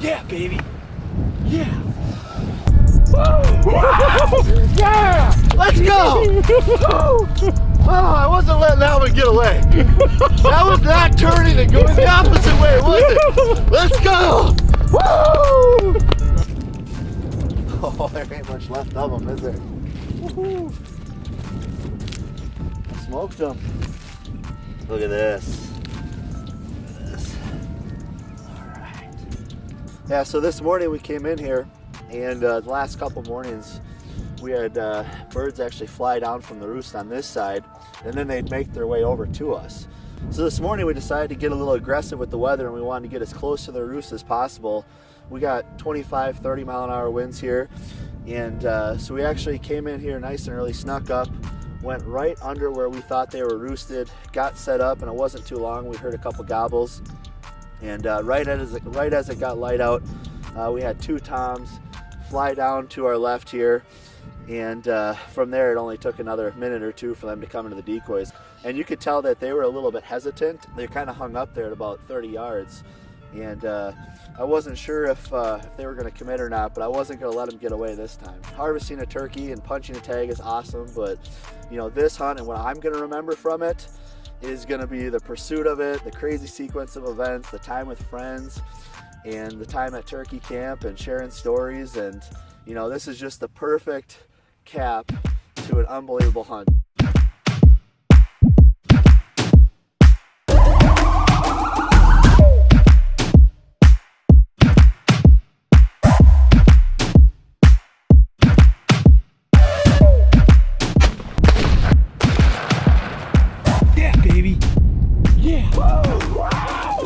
Yeah, baby. Yeah. Yeah! Let's go! Oh, I wasn't letting that one get away. That was not turning and going the opposite way, was it? Let's go! Woo! Oh, there ain't much left of them, is there? Woo-hoo. Smoked them. Look at this. Look at this. All right. Yeah, so this morning we came in here, and the last couple mornings we had birds actually fly down from the roost on this side, and then they'd make their way over to us. So this morning we decided to get a little aggressive with the weather, and we wanted to get as close to the roost as possible. We got 25, 30 mile an hour winds here, and so we actually came in here nice and early, snuck up, went right under where we thought they were roosted, got set up, and it wasn't too long. We heard a couple gobbles, and right as it got light out, we had two toms fly down to our left here, and from there it only took another minute or two for them to come into the decoys. And you could tell that they were a little bit hesitant. They kind of hung up there at about 30 yards, and I wasn't sure if they were going to commit or not, but I wasn't going to let them get away this time. Harvesting a turkey and punching a tag is awesome, but you know, this hunt and what I'm going to remember from it is going to be the pursuit of it, the crazy sequence of events, the time with friends, and the time at turkey camp and sharing stories. And you know, this is just the perfect cap to an unbelievable hunt. Yeah, baby. Yeah. Woo! Wow!